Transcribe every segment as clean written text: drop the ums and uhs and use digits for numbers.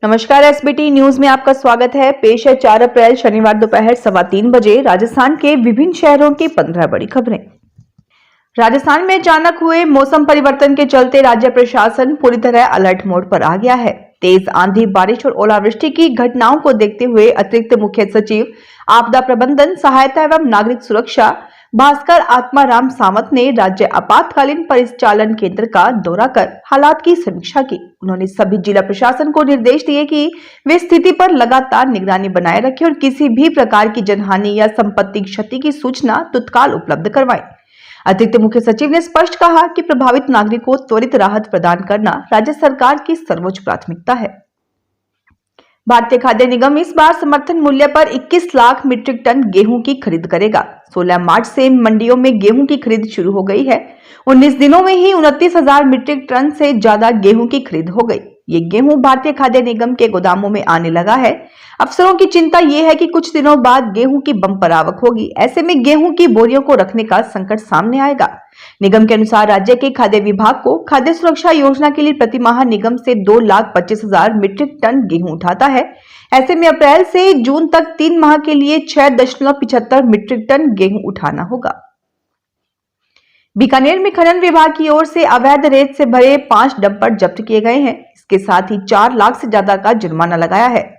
नमस्कार, SBT news में आपका स्वागत है। पेश है 4 अप्रैल शनिवार दोपहर 3:15 बजे राजस्थान के विभिन्न शहरों की 15 बड़ी खबरें। राजस्थान में अचानक हुए मौसम परिवर्तन के चलते राज्य प्रशासन पूरी तरह अलर्ट मोड पर आ गया है। तेज आंधी, बारिश और ओलावृष्टि की घटनाओं को देखते हुए अतिरिक्त मुख्य सचिव आपदा प्रबंधन, सहायता एवं नागरिक सुरक्षा भास्कर आत्माराम सावंत ने राज्य आपातकालीन परिचालन केंद्र का दौरा कर हालात की समीक्षा की। उन्होंने सभी जिला प्रशासन को निर्देश दिए कि वे स्थिति पर लगातार निगरानी बनाए रखें और किसी भी प्रकार की जनहानि या संपत्ति क्षति की सूचना तत्काल उपलब्ध करवाएं। अतिरिक्त मुख्य सचिव ने स्पष्ट कहा कि प्रभावित नागरिकों को त्वरित राहत प्रदान करना राज्य सरकार की सर्वोच्च प्राथमिकता है। भारतीय खाद्य निगम इस बार समर्थन मूल्य पर 21 लाख मीट्रिक टन गेहूं की खरीद करेगा। 16 मार्च से मंडियों में गेहूं की खरीद शुरू हो गई है। 19 दिनों में ही 29,000 मीट्रिक टन से ज्यादा गेहूं की खरीद हो गई। ये गेहूं भारतीय खाद्य निगम के गोदामों में आने लगा है। अफसरों की चिंता ये है कि कुछ दिनों बाद गेहूं की बम्पर आवक होगी। ऐसे में गेहूं की बोरियों को रखने का संकट सामने आएगा। निगम के अनुसार राज्य के खाद्य विभाग को खाद्य सुरक्षा योजना के लिए प्रति माह निगम से 2,25,000 मीट्रिक टन गेहूं उठाता है। ऐसे में अप्रैल से जून तक 3 माह के लिए 6.75 मीट्रिक टन गेहूं उठाना होगा। बीकानेर में खनन विभाग की ओर से अवैध रेत से भरे 5 डंपर जब्त किए गए हैं। इसके साथ ही 4 लाख से ज्यादा का जुर्माना लगाया है।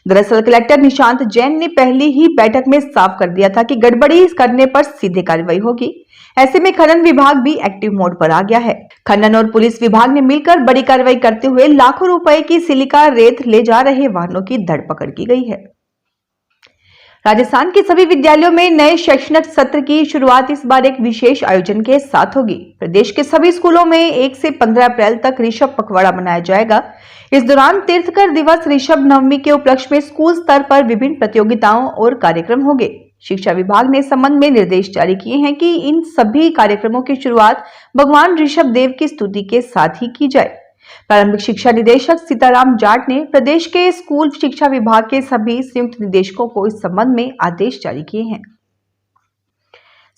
दरअसल कलेक्टर निशांत जैन ने पहले ही बैठक में साफ कर दिया था कि गड़बड़ी करने पर सीधे कार्रवाई होगी। ऐसे में खनन विभाग भी एक्टिव मोड पर आ गया है। खनन और पुलिस विभाग ने मिलकर बड़ी कार्रवाई करते हुए लाखों रुपए की सिलिका रेत ले जा रहे वाहनों की धरपकड़ की गई है। राजस्थान के सभी विद्यालयों में नए शैक्षणिक सत्र की शुरुआत इस बार एक विशेष आयोजन के साथ होगी। प्रदेश के सभी स्कूलों में 1 से 15 अप्रैल तक ऋषभ पखवाड़ा मनाया जाएगा। इस दौरान तीर्थकर दिवस, ऋषभ नवमी के उपलक्ष्य में स्कूल स्तर पर विभिन्न प्रतियोगिताओं और कार्यक्रम होंगे। शिक्षा विभाग ने इस संबंध में निर्देश जारी किए हैं कि इन सभी कार्यक्रमों की शुरुआत भगवान ऋषभ देव की स्तुति के साथ ही की जाए। प्रारंभिक शिक्षा निदेशक सीताराम जाट ने प्रदेश के स्कूल शिक्षा विभाग के सभी संयुक्त निदेशकों को इस संबंध में आदेश जारी किए हैं।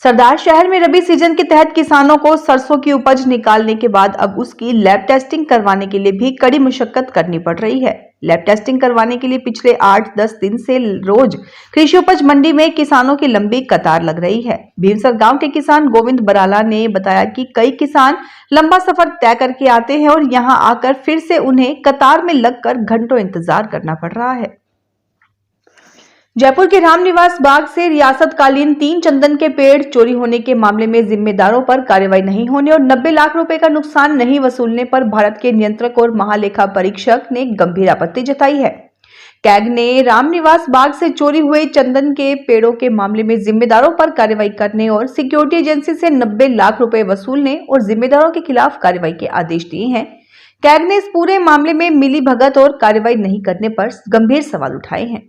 सरदार शहर में रबी सीजन के तहत किसानों को सरसों की उपज निकालने के बाद अब उसकी लैब टेस्टिंग करवाने के लिए भी कड़ी मशक्कत करनी पड़ रही है। लैब टेस्टिंग करवाने के लिए पिछले 8-10 दिन से रोज कृषि उपज मंडी में किसानों की लंबी कतार लग रही है। भीमसर गांव के किसान गोविंद बराला ने बताया कि कई किसान लंबा सफर तय करके आते हैं और यहां आकर फिर से उन्हें कतार में लगकर घंटों इंतजार करना पड़ रहा है। जयपुर के रामनिवास बाग से रियासतकालीन 3 चंदन के पेड़ चोरी होने के मामले में जिम्मेदारों पर कार्रवाई नहीं होने और 90 लाख रुपए का नुकसान नहीं वसूलने पर भारत के नियंत्रक और महालेखा परीक्षक ने गंभीर आपत्ति जताई है। कैग ने रामनिवास बाग से चोरी हुए चंदन के पेड़ों के मामले में जिम्मेदारों पर कार्रवाई करने और सिक्योरिटी एजेंसी से 90 लाख रुपए वसूलने और जिम्मेदारों के खिलाफ कार्रवाई के आदेश दिए हैं। कैग ने इस पूरे मामले में मिली भगत और कार्रवाई नहीं करने पर गंभीर सवाल उठाए हैं।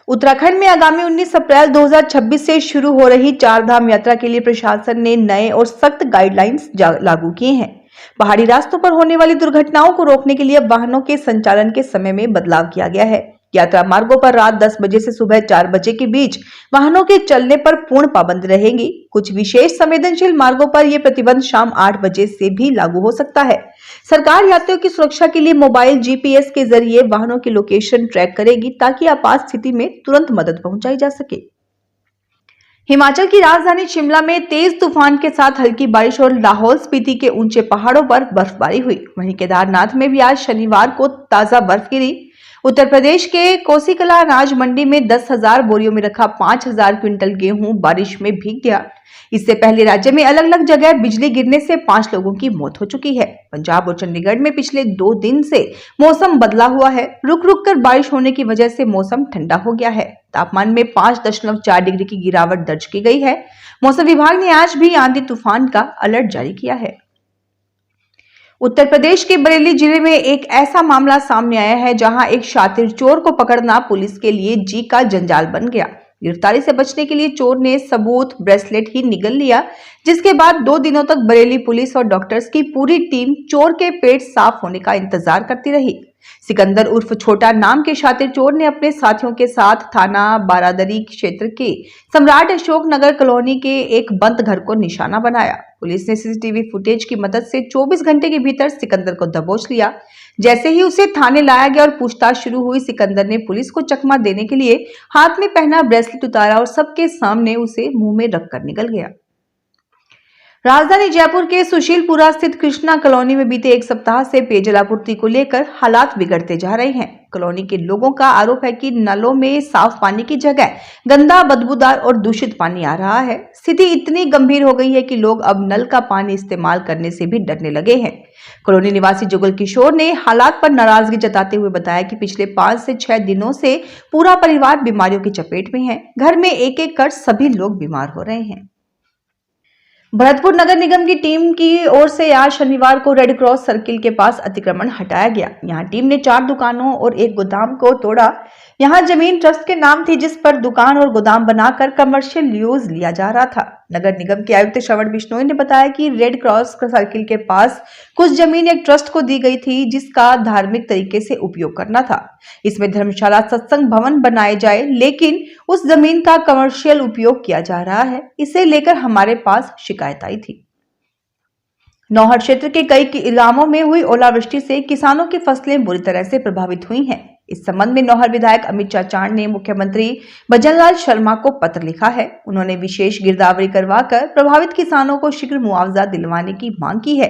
उत्तराखंड में आगामी 19 अप्रैल 2026 से शुरू हो रही 4 धाम यात्रा के लिए प्रशासन ने नए और सख्त गाइडलाइंस लागू किए हैं। पहाड़ी रास्तों पर होने वाली दुर्घटनाओं को रोकने के लिए वाहनों के संचालन के समय में बदलाव किया गया है। यात्रा मार्गों पर रात 10 बजे से सुबह 4 बजे के बीच वाहनों के चलने पर पूर्ण पाबंदी रहेगी। कुछ विशेष संवेदनशील मार्गों पर यह प्रतिबंध शाम 8 बजे से भी लागू हो सकता है। सरकार यात्रियों की सुरक्षा के लिए मोबाइल जीपीएस के जरिए वाहनों की लोकेशन ट्रैक करेगी ताकि आपात स्थिति में तुरंत मदद पहुंचाई जा सके। हिमाचल की राजधानी शिमला में तेज तूफान के साथ हल्की बारिश और लाहौल स्पीति के ऊंचे पहाड़ों पर बर्फबारी हुई। वहीं केदारनाथ में भी आज शनिवार को ताजा बर्फ गिरी। उत्तर प्रदेश के कोसीकला अनाज मंडी में 10,000 बोरियों में रखा 5,000 क्विंटल गेहूं बारिश में भीग गया। इससे पहले राज्य में अलग अलग जगह बिजली गिरने से 5 लोगों की मौत हो चुकी है। पंजाब और चंडीगढ़ में पिछले 2 दिन से मौसम बदला हुआ है। रुक रुक कर बारिश होने की वजह से मौसम ठंडा हो गया है। तापमान में 5.4 डिग्री की गिरावट दर्ज की गई है। मौसम विभाग ने आज भी आंधी तूफान का अलर्ट जारी किया है। उत्तर प्रदेश के बरेली जिले में एक ऐसा मामला सामने आया है जहां एक शातिर चोर को पकड़ना पुलिस के लिए जी का जंजाल बन गया। गिरफ्तारी से बचने के लिए चोर ने सबूत ब्रेसलेट ही निगल लिया, जिसके बाद 2 दिनों तक बरेली पुलिस और डॉक्टर्स की पूरी टीम चोर के पेट साफ होने का इंतजार करती रही। सिकंदर उर्फ छोटा नाम के शातिर चोर ने अपने साथियों के साथ थाना बारादरी क्षेत्र के सम्राट अशोक नगर कॉलोनी के एक बंद घर को निशाना बनाया। पुलिस ने सीसीटीवी फुटेज की मदद से 24 घंटे के भीतर सिकंदर को दबोच लिया। जैसे ही उसे थाने लाया गया और पूछताछ शुरू हुई, सिकंदर ने पुलिस को चकमा देने के लिए हाथ में पहना ब्रेसलेट उतारा और सबके सामने उसे मुंह में रखकर निकल गया। राजधानी जयपुर के सुशीलपुरा स्थित कृष्णा कॉलोनी में बीते एक सप्ताह से पेयजल आपूर्ति को लेकर हालात बिगड़ते जा रहे हैं। कॉलोनी के लोगों का आरोप है कि नलों में साफ पानी की जगह गंदा, बदबूदार और दूषित पानी आ रहा है। स्थिति इतनी गंभीर हो गई है कि लोग अब नल का पानी इस्तेमाल करने से भी डरने लगे हैं। कॉलोनी निवासी जुगल किशोर ने हालात पर नाराजगी जताते हुए बताया कि पिछले 5 से 6 दिनों से पूरा परिवार बीमारियों की चपेट में है। घर में एक एक कर सभी लोग बीमार हो रहे हैं। भरतपुर नगर निगम की टीम की ओर से आज शनिवार को रेड क्रॉस सर्किल के पास अतिक्रमण हटाया गया। यहां टीम ने 4 दुकानों और एक गोदाम को तोड़ा। यहां जमीन ट्रस्ट के नाम थी, जिस पर दुकान और गोदाम बनाकर कमर्शियल यूज लिया जा रहा था। नगर निगम के आयुक्त श्रवण बिश्नोई ने बताया कि रेड क्रॉस सर्किल के पास कुछ जमीन एक ट्रस्ट को दी गई थी, जिसका धार्मिक तरीके से उपयोग करना था। इसमें धर्मशाला, सत्संग भवन बनाए जाए, लेकिन उस जमीन का कमर्शियल उपयोग किया जा रहा है। इसे लेकर हमारे पास शिकायत आई थी। नौहर क्षेत्र के कई इलाकों में हुई ओलावृष्टि से किसानों की फसलें बुरी तरह से प्रभावित हुई हैं। इस संबंध में नौहर विधायक अमित चाचाण ने मुख्यमंत्री भजनलाल शर्मा को पत्र लिखा है। उन्होंने विशेष गिरदावरी करवाकर प्रभावित किसानों को शीघ्र मुआवजा दिलवाने की मांग की है।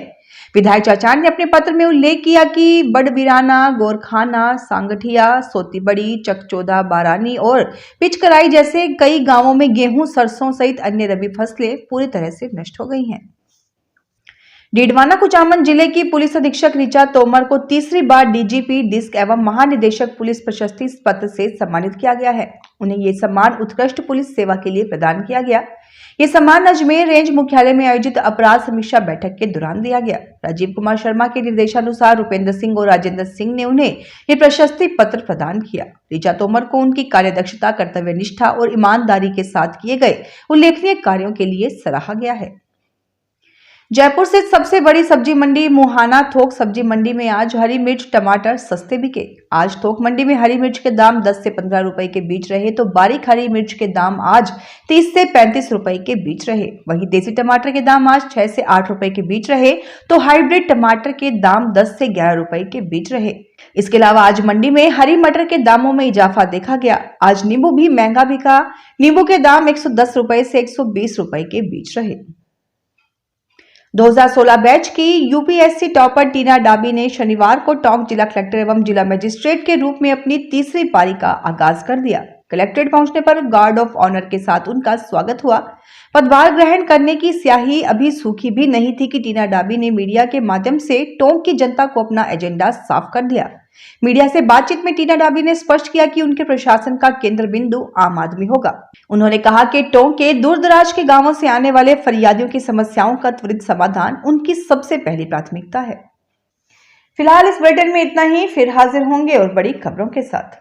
विधायक चाचाण ने अपने पत्र में उल्लेख किया कि बड़बिराना, गोरखाना, सांगठिया, सोतीबड़ी, चकचौदा, बारानी और पिचकराई जैसे कई गांवों में गेहूं, सरसों सहित अन्य रबी फसलें पूरी तरह से नष्ट हो गई हैं। डीडवाना कुचामन जिले की पुलिस अधीक्षक ऋचा तोमर को तीसरी बार डीजीपी डिस्क एवं महानिदेशक पुलिस प्रशस्ति पत्र से सम्मानित किया गया है। उन्हें ये सम्मान उत्कृष्ट पुलिस सेवा के लिए प्रदान किया गया। ये सम्मान अजमेर रेंज मुख्यालय में आयोजित अपराध समीक्षा बैठक के दौरान दिया गया। राजीव कुमार शर्मा के निर्देशानुसार रुपेंद्र सिंह और राजेंद्र सिंह ने उन्हें ये प्रशस्ति पत्र प्रदान किया। ऋचा तोमर को उनकी कार्यदक्षता, कर्तव्य निष्ठा और ईमानदारी के साथ किए गए उल्लेखनीय कार्यों के लिए सराहा गया है। जयपुर से सबसे बड़ी सब्जी मंडी मुहाना थोक सब्जी मंडी में आज हरी मिर्च, टमाटर सस्ते बिके। आज थोक मंडी में हरी मिर्च के दाम 10 से 15 रुपए के बीच रहे, तो बारीक हरी मिर्च के दाम आज 30 से 35 रुपए के बीच रहे। वहीं देसी टमाटर के दाम आज 6 से 8 रुपए के बीच रहे, तो हाइब्रिड टमाटर के दाम 10 से 11 रुपए के बीच रहे। इसके अलावा आज मंडी में हरी मटर के दामों में इजाफा देखा गया। आज नींबू भी महंगा बिका। नींबू के दाम 110 रुपए से 120 रुपए के बीच रहे। 2016 बैच की यूपीएससी टॉपर टीना डाबी ने शनिवार को टोंक जिला कलेक्टर एवं जिला मजिस्ट्रेट के रूप में अपनी तीसरी पारी का आगाज कर दिया। कलेक्ट्रेट पहुंचने पर गार्ड ऑफ ऑनर के साथ उनका स्वागत हुआ। पदभार ग्रहण करने की स्याही अभी सूखी भी नहीं थी कि टीना डाबी ने मीडिया के माध्यम से टोंक की जनता को अपना एजेंडा साफ कर दिया। मीडिया से बातचीत में टीना डाबी ने स्पष्ट किया कि उनके प्रशासन का केंद्र बिंदु आम आदमी होगा। उन्होंने कहा कि टोंक के दूर दराज के गांवों से आने वाले फरियादियों की समस्याओं का त्वरित समाधान उनकी सबसे पहली प्राथमिकता है। फिलहाल इस बुलेटिन में इतना ही, फिर हाजिर होंगे और बड़ी खबरों के साथ।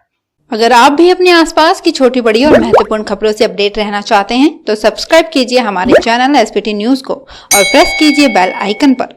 अगर आप भी अपने आसपास की छोटी बड़ी और महत्वपूर्ण खबरों से अपडेट रहना चाहते हैं तो सब्सक्राइब कीजिए हमारे चैनल एसपीटी न्यूज को और प्रेस कीजिए बेल आइकन पर।